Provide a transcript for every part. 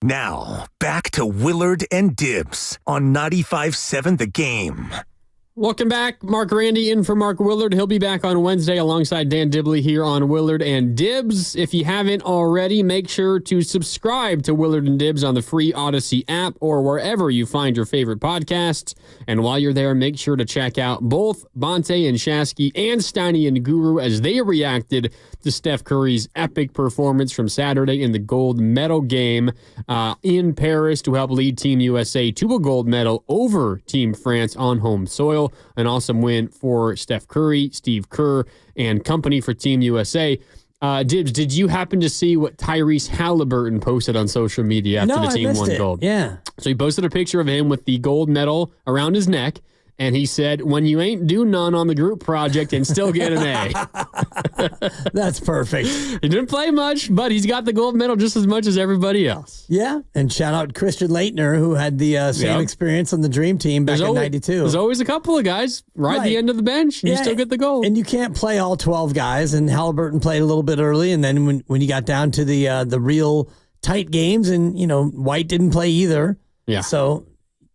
Now, back to Willard and Dibs on 95.7 The Game. Welcome back. Mark Randy in for Mark Willard. He'll be back on Wednesday alongside Dan Dibley here on Willard and Dibs. If you haven't already, make sure to subscribe to Willard and Dibs on the free Odyssey app or wherever you find your favorite podcasts. And while you're there, make sure to check out both Bonte and Shasky and Steiny and Guru as they reacted to Steph Curry's epic performance from Saturday in the gold medal game in Paris to help lead Team USA to a gold medal over Team France on home soil. An awesome win for Steph Curry, Steve Kerr, and company for Team USA. Dibs, did you happen to see what Tyrese Halliburton posted on social media after the team won gold? Yeah. So he posted a picture of him with the gold medal around his neck, and he said, "When you ain't do none on the group project and still get an A." That's perfect. He didn't play much, but he's got the gold medal just as much as everybody else. Yeah, and shout out Christian Laettner, who had the same experience on the Dream Team back in '92. There's always a couple of guys right at the end of the bench, and you still get the gold. And you can't play all 12 guys, and Halliburton played a little bit early, and then when you got down to the real tight games, and, White didn't play either. Yeah. So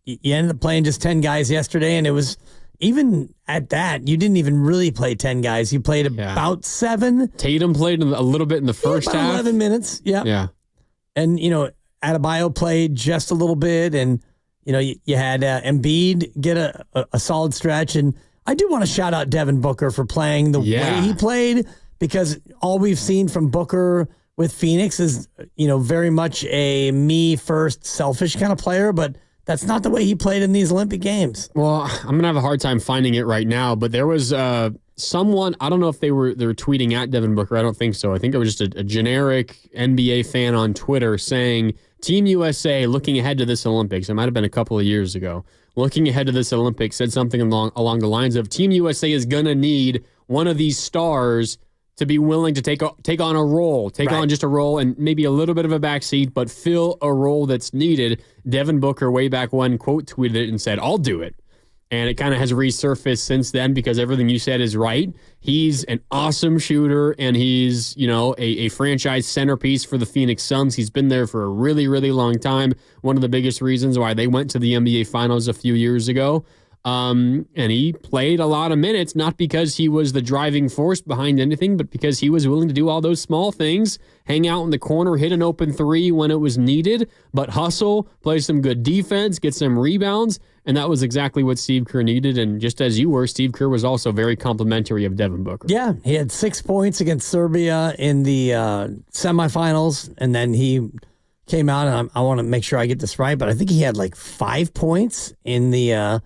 you ended up playing just 10 guys yesterday, and it was, even at that, you didn't even really play 10 guys. You played about 7. Tatum played a little bit in the first half. 11 minutes, yeah. And, Adebayo played just a little bit, and, you had Embiid get a solid stretch. And I do want to shout out Devin Booker for playing the way he played, because all we've seen from Booker with Phoenix is, very much a me-first, selfish kind of player, but that's not the way he played in these Olympic Games. Well, I'm going to have a hard time finding it right now, but there was someone, I don't know if they were tweeting at Devin Booker. I don't think so. I think it was just a generic NBA fan on Twitter saying, Team USA looking ahead to this Olympics. It might have been a couple of years ago. Looking ahead to this Olympics, said something along the lines of, Team USA is going to need one of these stars to be willing to take on a role, on just a role and maybe a little bit of a backseat, but fill a role that's needed. Devin Booker way back when quote tweeted it and said, "I'll do it." And it kind of has resurfaced since then, because everything you said is right. He's an awesome shooter, and he's, a franchise centerpiece for the Phoenix Suns. He's been there for a really, really long time. One of the biggest reasons why they went to the NBA Finals a few years ago. And he played a lot of minutes, not because he was the driving force behind anything, but because he was willing to do all those small things, hang out in the corner, hit an open three when it was needed, but hustle, play some good defense, get some rebounds. And that was exactly what Steve Kerr needed. And just as you were, Steve Kerr was also very complimentary of Devin Booker. Yeah, he had 6 points against Serbia in the semifinals, and then he came out, and I want to make sure I get this right, but I think he had like 5 points in the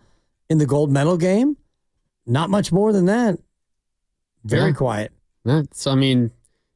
gold medal game. Not much more than that. Very quiet. But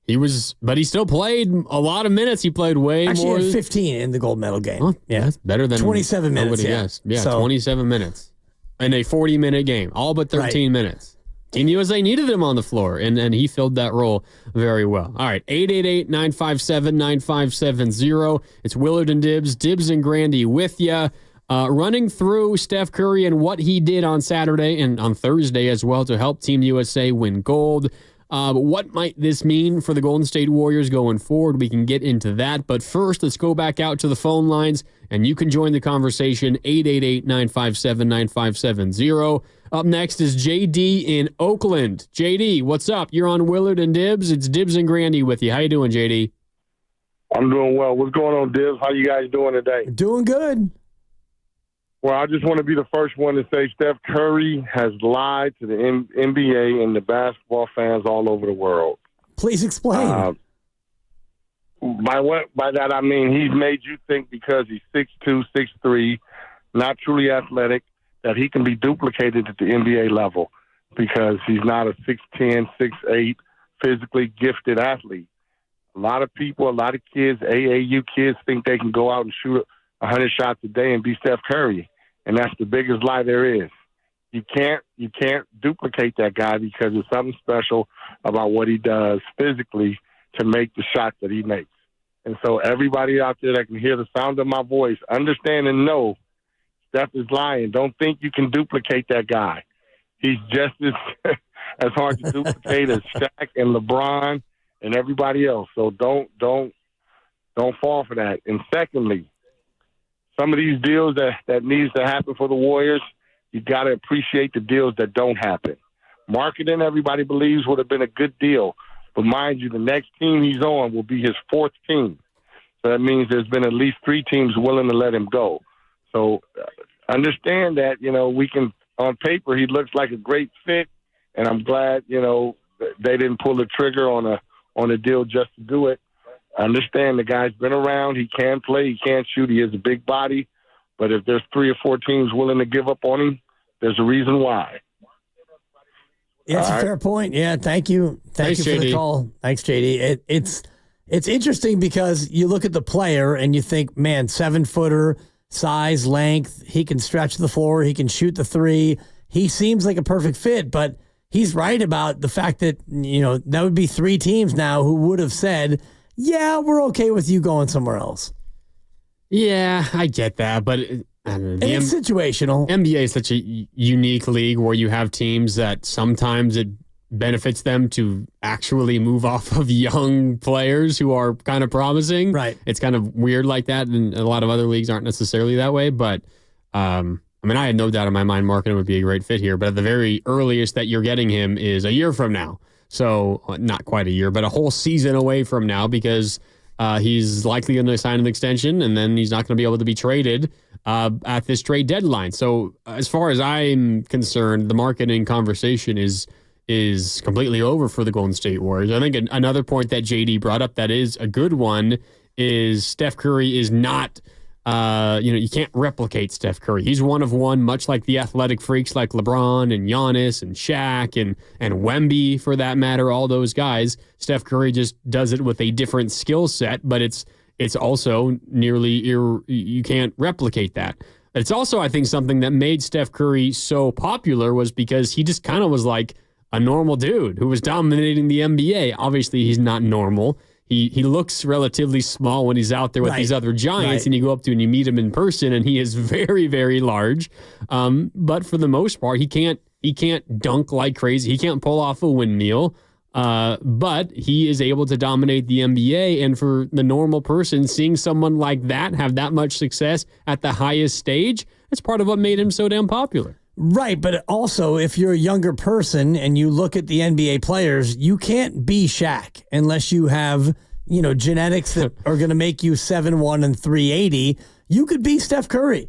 he still played a lot of minutes. He played way more. Actually, he had 15 in the gold medal game. Well, that's better than 27 minutes. Yeah, 27 minutes in a 40-minute game, all but 13 minutes. Team USA needed him on the floor, and he filled that role very well. All right, 888-957-9570. It's Willard and Dibs and Grandi with you. Running through Steph Curry and what he did on Saturday and on Thursday as well to help Team USA win gold. But what might this mean for the Golden State Warriors going forward? We can get into that. But first, let's go back out to the phone lines, and you can join the conversation, 888-957-9570. Up next is JD in Oakland. JD, what's up? You're on Willard and Dibs. It's Dibs and Grandi with you. How you doing, JD? I'm doing well. What's going on, Dibs? How you guys doing today? Doing good. Well, I just want to be the first one to say Steph Curry has lied to the NBA and the basketball fans all over the world. Please explain. By that I mean he's made you think because he's 6'2", 6'3", not truly athletic, that he can be duplicated at the NBA level because he's not a 6'10", 6'8", physically gifted athlete. A lot of people, a lot of kids, AAU kids, think they can go out and shoot 100 shots a day and be Steph Curry. And that's the biggest lie there is. You can't duplicate that guy because there's something special about what he does physically to make the shots that he makes. And so everybody out there that can hear the sound of my voice, understand and know Steph is lying. Don't think you can duplicate that guy. He's just as hard to duplicate as Shaq and LeBron and everybody else. So don't Don't fall for that. And secondly, some of these deals that needs to happen for the Warriors, you got to appreciate the deals that don't happen. Marketing, everybody believes, would have been a good deal. But mind you, the next team he's on will be his fourth team. So that means there's been at least 3 teams willing to let him go. So understand that, we can, on paper, he looks like a great fit. And I'm glad, they didn't pull the trigger on a deal just to do it. I understand the guy's been around. He can play. He can shoot. He has a big body. But if there's 3 or 4 teams willing to give up on him, there's a reason why. Yeah, it's a fair point. Yeah, thank you. Thanks you for the call. Thanks, JD. It's interesting because you look at the player and you think, man, 7-footer, size, length, he can stretch the floor, he can shoot the 3. He seems like a perfect fit, but he's right about the fact that, that would be 3 teams now who would have said, yeah, we're okay with you going somewhere else. Yeah, I get that, but it's situational. NBA is such a unique league where you have teams that sometimes it benefits them to actually move off of young players who are kind of promising. Right. It's kind of weird like that, and a lot of other leagues aren't necessarily that way, but I had no doubt in my mind Markkanen would be a great fit here, but at the very earliest that you're getting him is a year from now. So not quite a year, but a whole season away from now, because he's likely going to sign an extension, and then he's not going to be able to be traded at this trade deadline. So as far as I'm concerned, the Markkanen conversation is completely over for the Golden State Warriors. I think another point that JD brought up that is a good one is Steph Curry is not you can't replicate Steph Curry. He's one of one, much like the athletic freaks like LeBron and Giannis and Shaq and Wemby, for that matter, all those guys. Steph Curry just does it with a different skill set, but it's also nearly you can't replicate that. It's also, I think, something that made Steph Curry so popular was because he just kind of was like a normal dude who was dominating the NBA. Obviously, he's not normal. He looks relatively small when he's out there with these other giants, and you go up to and you meet him in person, and he is very, very large. But for the most part, he can't dunk like crazy. He can't pull off a windmill. But he is able to dominate the NBA. And for the normal person, seeing someone like that have that much success at the highest stage, that's part of what made him so damn popular. Right, but also if you're a younger person and you look at the NBA players, you can't be Shaq unless you have, genetics that are going to make you 7'1" and 380. You could be Steph Curry.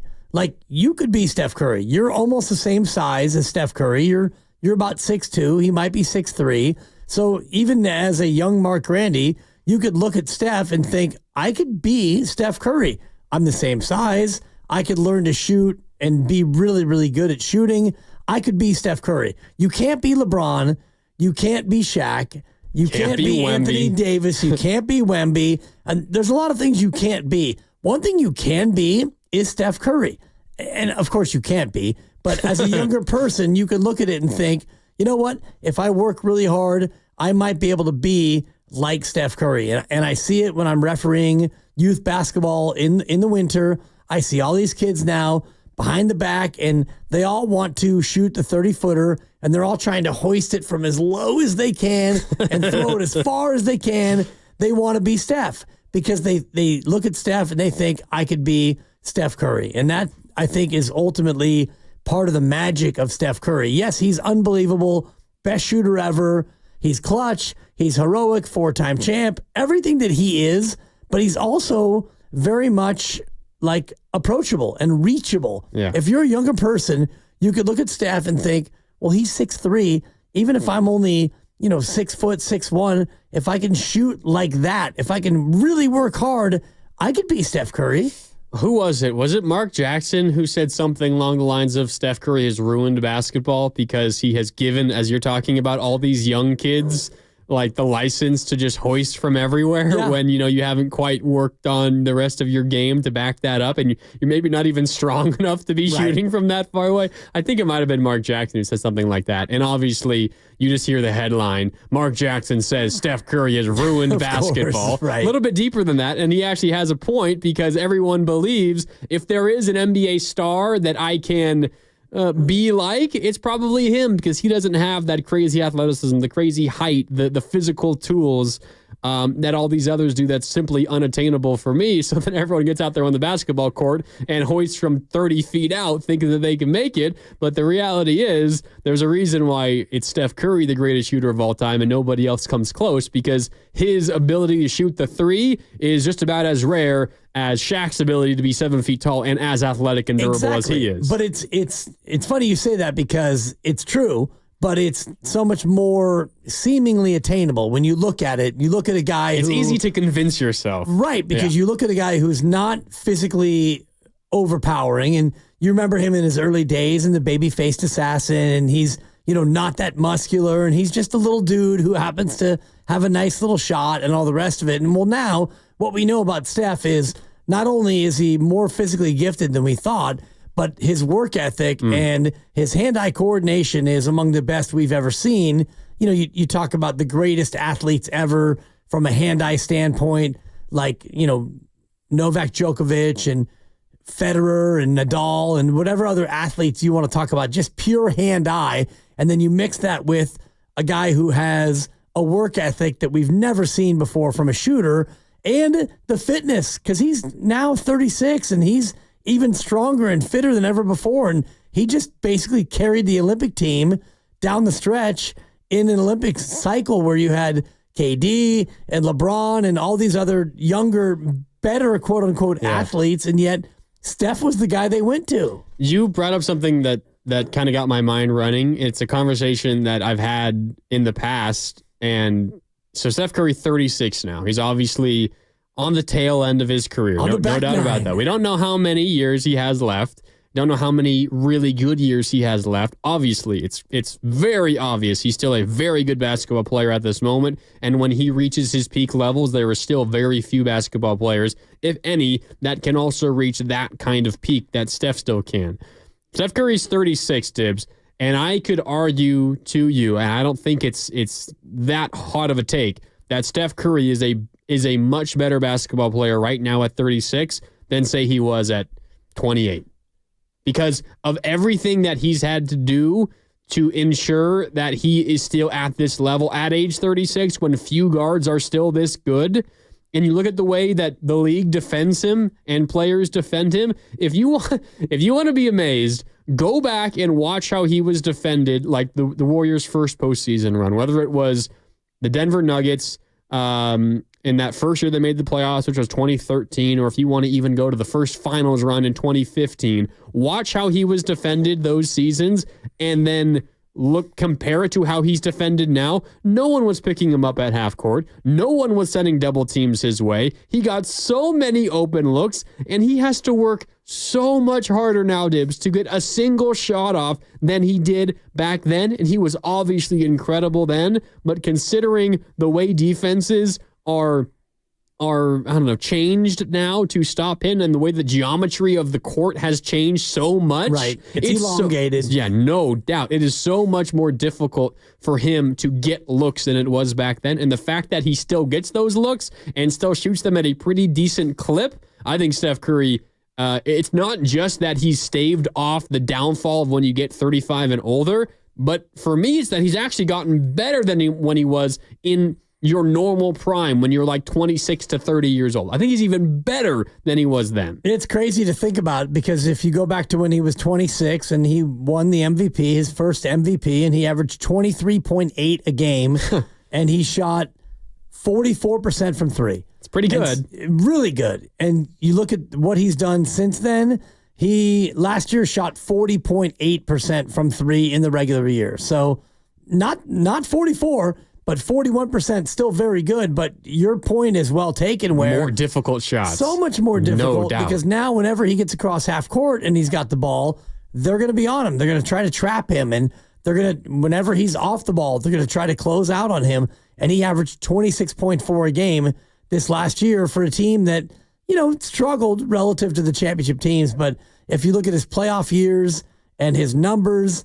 You could be Steph Curry. You're almost the same size as Steph Curry. You're about 6'2". He might be 6'3". So even as a young Mark Grandi, you could look at Steph and think, I could be Steph Curry. I'm the same size. I could learn to shoot and be really, really good at shooting. I could be Steph Curry. You can't be LeBron. You can't be Shaq. You can't be Anthony Davis. You can't be Wemby. And there's a lot of things you can't be. One thing you can be is Steph Curry. And of course you can't be. But as a younger person, you can look at it and think, you know what? If I work really hard, I might be able to be like Steph Curry. And I see it when I'm refereeing youth basketball in the winter. I see all these kids now behind the back, and they all want to shoot the 30-footer, and they're all trying to hoist it from as low as they can and throw it as far as they can. They want to be Steph because they look at Steph and they think, I could be Steph Curry. And that, I think, is ultimately part of the magic of Steph Curry. Yes, he's unbelievable, best shooter ever. He's clutch. He's heroic, 4-time champ, everything that he is, but he's also very much approachable and reachable. Yeah. If you're a younger person, you could look at Steph and think, well, he's 6'3". Even if I'm only, 6 foot, 6'1", if I can shoot like that, if I can really work hard, I could be Steph Curry. Who was it? Was it Mark Jackson who said something along the lines of Steph Curry has ruined basketball because he has given, as you're talking about, all these young kids the license to just hoist from everywhere when, you haven't quite worked on the rest of your game to back that up, and you're maybe not even strong enough to be shooting from that far away. I think it might have been Mark Jackson who said something like that. And obviously, you just hear the headline, Mark Jackson says Steph Curry has ruined basketball. Course, a little bit deeper than that, and he actually has a point because everyone believes if there is an NBA star that I can be like, it's probably him because he doesn't have that crazy athleticism, the crazy height, the physical tools that all these others do that's simply unattainable for me. So then everyone gets out there on the basketball court and hoists from 30 feet out thinking that they can make it. But the reality is there's a reason why it's Steph Curry, the greatest shooter of all time, and nobody else comes close, because his ability to shoot the three is just about as rare as Shaq's ability to be 7 feet tall and as athletic and durable as he is. But it's funny you say that, because it's true, but it's so much more seemingly attainable when you look at it. You look at a guy It's easy to convince yourself. Right, because you look at a guy who's not physically overpowering, and you remember him in his early days in the baby-faced assassin, and he's, not that muscular, and he's just a little dude who happens to have a nice little shot and all the rest of it. And well, now what we know about Steph is not only is he more physically gifted than we thought, but his work ethic and his hand-eye coordination is among the best we've ever seen. You talk about the greatest athletes ever from a hand-eye standpoint, like, Novak Djokovic and Federer and Nadal and whatever other athletes you want to talk about, just pure hand-eye. And then you mix that with a guy who has a work ethic that we've never seen before from a shooter, and the fitness, because he's now 36 and he's even stronger and fitter than ever before. And he just basically carried the Olympic team down the stretch in an Olympic cycle where you had KD and LeBron and all these other younger, better, quote unquote, athletes. And yet Steph was the guy they went to. You brought up something that kind of got my mind running. It's a conversation that I've had in the past. And so Steph Curry, 36 now. He's obviously on the tail end of his career. No doubt about that. We don't know how many years he has left. Don't know how many really good years he has left. Obviously, it's very obvious he's still a very good basketball player at this moment. And when he reaches his peak levels, there are still very few basketball players, if any, that can also reach that kind of peak that Steph still can. Steph Curry's 36, Dibs. And I could argue to you, and I don't think it's that hot of a take, that Steph Curry is a much better basketball player right now at 36 than, say, he was at 28. Because of everything that he's had to do to ensure that he is still at this level at age 36 when few guards are still this good. And you look at the way that the league defends him and players defend him. If you want to be amazed, go back and watch how he was defended, like the Warriors' first postseason run, whether it was the Denver Nuggets in that first year they made the playoffs, which was 2013, or if you want to even go to the first finals run in 2015, watch how he was defended those seasons and then compare it to how he's defended now. No one was picking him up at half court. No one was sending double teams his way. He got so many open looks, and he has to work so much harder now, Dibs, to get a single shot off than he did back then. And he was obviously incredible then, but considering the way defenses are changed now to stop him, and the way the geometry of the court has changed so much. Right. It's elongated. No doubt. It is so much more difficult for him to get looks than it was back then. And the fact that he still gets those looks and still shoots them at a pretty decent clip, I think Steph Curry, it's not just that he's staved off the downfall of when you get 35 and older, but for me, it's that he's actually gotten better than when he was in your normal prime, when you're like 26 to 30 years old. I think he's even better than he was then. It's crazy to think about, because if you go back to when he was 26 and he won the MVP, his first MVP, and he averaged 23.8 a game, and he shot 44% from three. It's pretty good. Really good. And you look at what he's done since then. He last year shot 40.8% from three in the regular year. So not 44, but 41% still very good. But your point is well taken, where more difficult shots. So much more difficult, no doubt. Because now whenever he gets across half court and he's got the ball, they're going to be on him. They're going to try to trap him, and they're going to, whenever he's off the ball, they're going to try to close out on him. And he averaged 26.4 a game this last year for a team that, struggled relative to the championship teams. But if you look at his playoff years and his numbers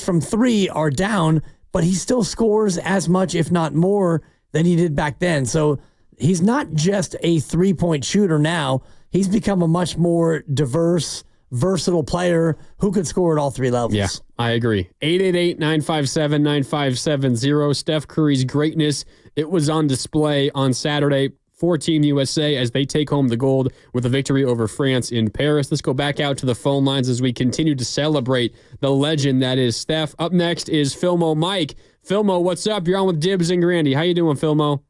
from three are down, but he still scores as much, if not more, than he did back then. So he's not just a three-point shooter now. He's become a much more diverse, versatile player who could score at all three levels. Yeah, I agree. 888-957-9570. Steph Curry's greatness, it was on display on Saturday for Team USA as they take home the gold with a victory over France in Paris. Let's go back out to the phone lines as we continue to celebrate the legend that is Steph. Up next is Filmo Mike. Filmo, what's up? You're on with Dibs and Grandi. How you doing, Filmo?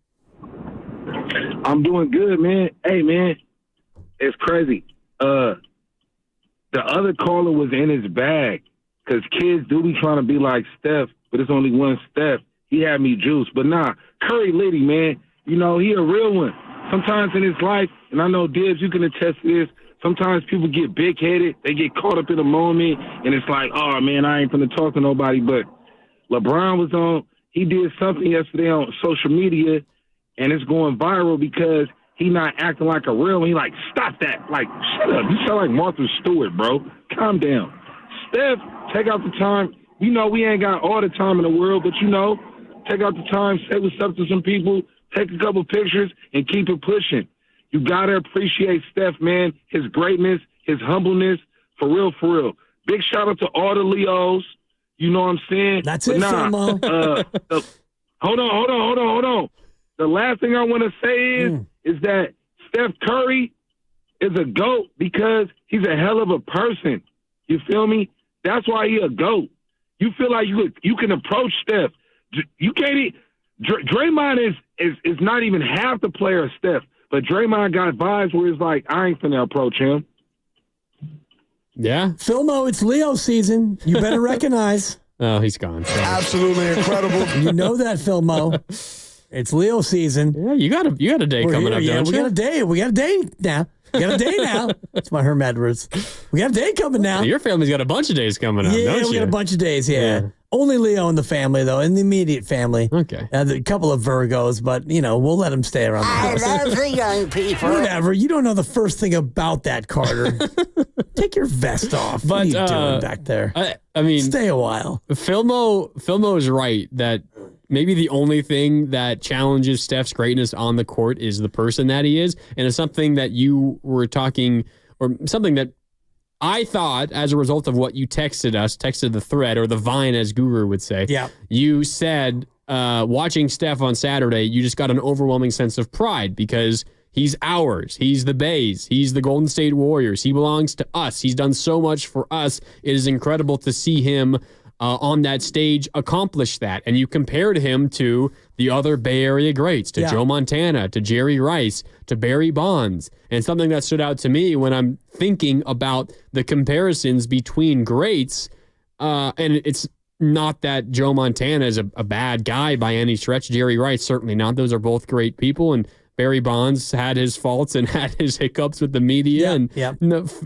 I'm doing good, man. Hey, man, it's crazy. The other caller was in his bag because kids do be trying to be like Steph, but it's only one Steph. He had me juiced. But nah, Curry Liddy, man, you know, he a real one. Sometimes in his life, and I know, Dibs, you can attest to this, sometimes people get big-headed. They get caught up in a moment, and it's like, oh, man, I ain't finna talk to nobody. But LeBron was on, he did something yesterday on social media, and it's going viral because he not acting like a real one. He like, stop that. Like, shut up. You sound like Martha Stewart, bro. Calm down. Steph, take out the time. You know we ain't got all the time in the world, but, you know, take out the time, say what's up to some people, take a couple pictures, and keep it pushing. You got to appreciate Steph, man, his greatness, his humbleness, for real, for real. Big shout-out to all the Leos. You know what I'm saying? That's it, Filmo. Hold on. The last thing I want to say is that Steph Curry is a GOAT because he's a hell of a person. You feel me? That's why he a GOAT. You feel like you can approach Steph. You can't. Draymond is not even half the player of Steph, but Draymond got vibes where it's like, I ain't finna approach him. Yeah. Filmo, it's Leo season. You better recognize. Oh, he's gone. Sorry. Absolutely incredible. You know that, Filmo. It's Leo season. Yeah, you got a day coming up, don't you? We got a day. We got a day now. We got a day now. That's my Herm Edwards. We got a day coming now. Your family's got a bunch of days coming up, don't you? Yeah, we got a bunch of days, yeah. Only Leo in the family, though, in the immediate family. Okay. A couple of Virgos, but, you know, we'll let them stay around the house. I love the young people. Whatever. You don't know the first thing about that, Carter. Take your vest off. What are you doing back there? I mean, stay a while. Filmo is right that maybe the only thing that challenges Steph's greatness on the court is the person that he is. And it's something that you were talking, or something that I thought as a result of what you texted the thread, or the Vine, as Guru would say. Yeah. You said, watching Steph on Saturday, you just got an overwhelming sense of pride because he's ours. He's the Bays. He's the Golden State Warriors. He belongs to us. He's done so much for us. It is incredible to see him on that stage accomplish that. And you compared him to the other Bay Area greats, to Joe Montana, to Jerry Rice, to Barry Bonds. And something that stood out to me when I'm thinking about the comparisons between greats, and it's not that Joe Montana is a bad guy by any stretch. Jerry Rice, certainly not. Those are both great people. And Barry Bonds had his faults and had his hiccups with the media and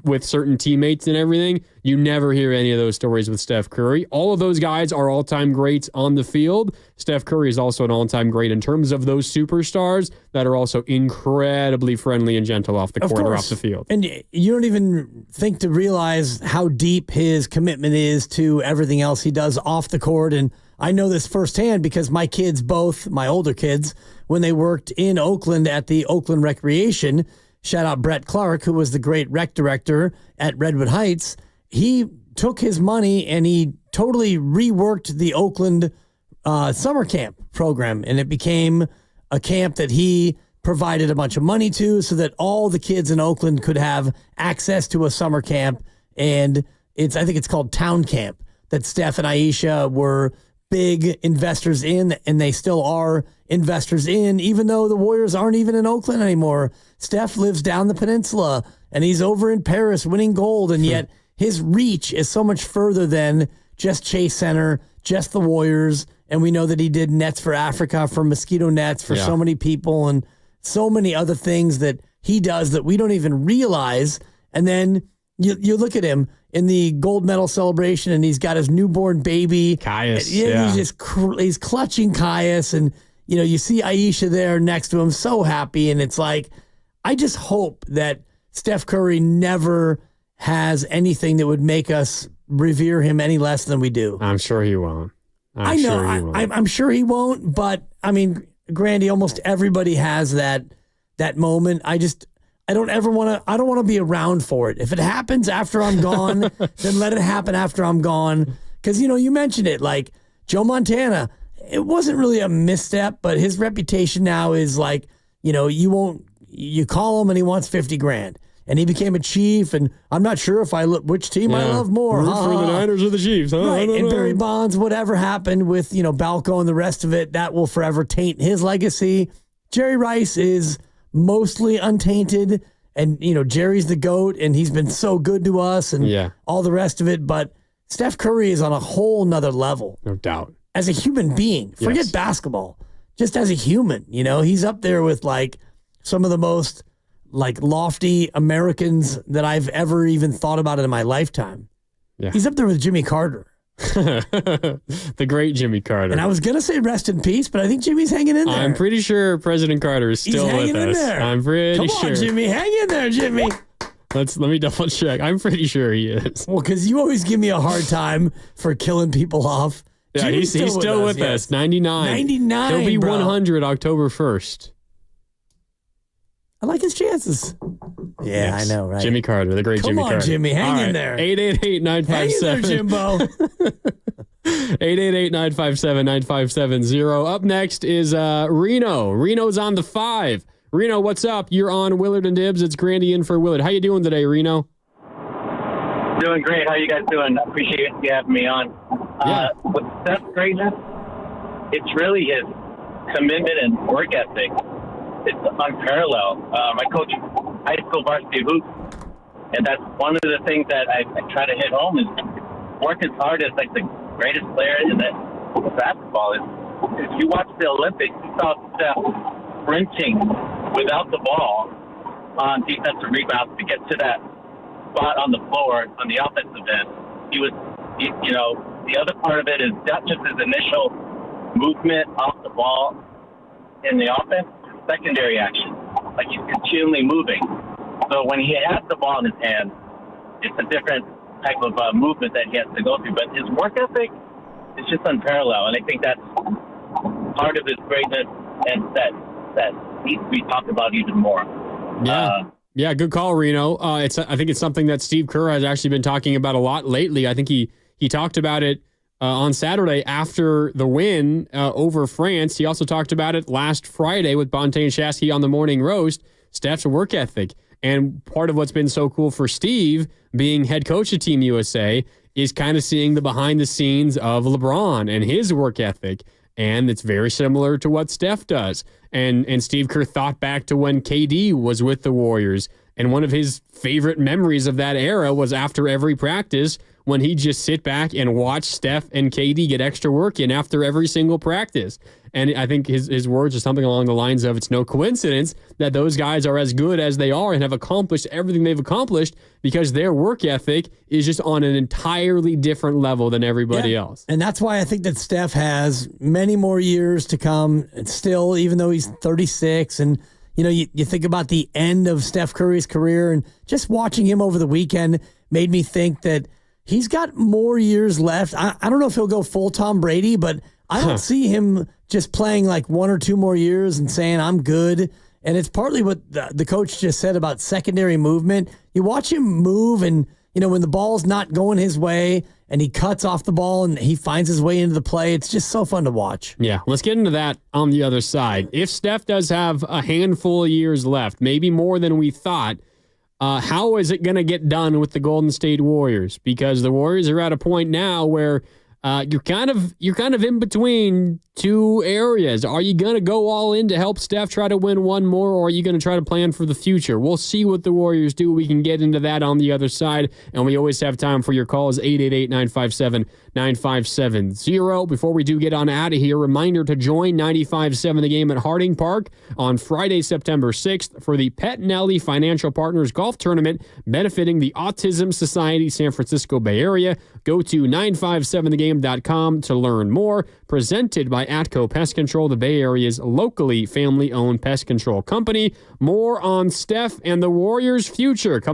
with certain teammates and everything. You never hear any of those stories with Steph Curry. All of those guys are all-time greats on the field. Steph Curry is also an all-time great in terms of those superstars that are also incredibly friendly and gentle off the court or off the field. And you don't even think to realize how deep his commitment is to everything else he does off the court. And I know this firsthand because my kids, both my older kids, when they worked in Oakland at the Oakland Recreation, shout out Brett Clark, who was the great rec director at Redwood Heights, he took his money and he totally reworked the Oakland summer camp program. And it became a camp that he provided a bunch of money to so that all the kids in Oakland could have access to a summer camp. And I think it's called Town Camp, that Steph and Aisha were big investors in, and they still are investors in, even though the Warriors aren't even in Oakland anymore. Steph lives down the peninsula, and he's over in Paris winning gold, and yet his reach is so much further than just Chase Center, just the Warriors, and we know that he did nets for Africa, for mosquito nets, for so many people, and so many other things that he does that we don't even realize. And then you look at him in the gold medal celebration, and he's got his newborn baby. Caius. He's clutching Caius, and you see Aisha there next to him, so happy. And it's like, I just hope that Steph Curry never has anything that would make us revere him any less than we do. I'm sure he won't. I'm sure he won't, but I mean, Grandi, almost everybody has that moment. I don't want to be around for it. If it happens after I'm gone, then let it happen after I'm gone. Because, you mentioned it, like Joe Montana, it wasn't really a misstep, but his reputation now is like, you call him and he wants $50,000. And he became a Chief, and I'm not sure if which team I love more. Root for the Niners or the Chiefs, huh? Right, and Barry Bonds, whatever happened with, Balco and the rest of it, that will forever taint his legacy. Jerry Rice is mostly untainted, and, Jerry's the GOAT, and he's been so good to us, and all the rest of it, but Steph Curry is on a whole nother level. No doubt. As a human being, forget basketball, just as a human, he's up there with, like, some of the most lofty Americans that I've ever even thought about in my lifetime. Yeah. He's up there with Jimmy Carter. The great Jimmy Carter. And I was going to say rest in peace, but I think Jimmy's hanging in there. I'm pretty sure President Carter is still with us. There. I'm pretty sure. Come on, Jimmy. Hang in there, Jimmy. Let me double check. I'm pretty sure he is. Well, because you always give me a hard time for killing people off. Yeah, he's still with us. 99. 99, He'll be bro. 100 October 1st. I like his chances. Yeah, I know, right? Jimmy Carter, the great Jimmy Carter. Come on, Jimmy. Hang in there. 888-957. Hang in there, Jimbo. 888-957-9570. Up next is Reno. Reno's on the 5. Reno, what's up? You're on Willard and Dibs. It's Grandi in for Willard. How you doing today, Reno? Doing great. How you guys doing? Appreciate you having me on. With Steph's greatness, it's really his commitment and work ethic. It's unparalleled. I coach high school varsity hoops, and that's one of the things that I try to hit home is work as hard as like the greatest player in basketball is. If you watch the Olympics, you saw Steph sprinting without the ball on defensive rebounds to get to that spot on the floor on the offensive end. He was, the other part of it is not just his initial movement off the ball in the offense, secondary action. Like he's continually moving. So when he has the ball in his hand, it's a different type of movement that he has to go through. But his work ethic is just unparalleled. And I think that's part of his greatness and that needs to be talked about even more. Yeah, good call, Reno. I think it's something that Steve Kerr has actually been talking about a lot lately. I think he talked about it on Saturday after the win over France. He also talked about it last Friday with Bonte and Shasky on the Morning Roast, Steph's work ethic. And part of what's been so cool for Steve, being head coach of Team USA, is kind of seeing the behind the scenes of LeBron and his work ethic. And it's very similar to what Steph does. And Steve Kerr thought back to when KD was with the Warriors. And one of his favorite memories of that era was after every practice when he'd just sit back and watch Steph and KD get extra work in after every single practice. And I think his words are something along the lines of, it's no coincidence that those guys are as good as they are and have accomplished everything they've accomplished because their work ethic is just on an entirely different level than everybody else. And that's why I think that Steph has many more years to come. And still, even though he's 36 and you think about the end of Steph Curry's career, and just watching him over the weekend made me think that he's got more years left. I don't know if he'll go full Tom Brady, but I don't see him just playing like 1 or 2 more years and saying, I'm good. And it's partly what the coach just said about secondary movement. You watch him move and, when the ball's not going his way and he cuts off the ball and he finds his way into the play, it's just so fun to watch. Yeah, let's get into that on the other side. If Steph does have a handful of years left, maybe more than we thought, how is it going to get done with the Golden State Warriors? Because the Warriors are at a point now where you're kind of in between two areas. Are you going to go all in to help Steph try to win one more, or are you going to try to plan for the future? We'll see what the Warriors do. We can get into that on the other side, and we always have time for your calls, 888-957-9570. Before we do get on out of here, reminder to join 95.7 The Game at Harding Park on Friday, September 6th for the Pettinelli Financial Partners Golf Tournament benefiting the Autism Society San Francisco Bay Area. Go to 957thegame.com to learn more. Presented by Atco Pest Control, the Bay Area's locally family-owned pest control company. More on Steph and the Warriors' future coming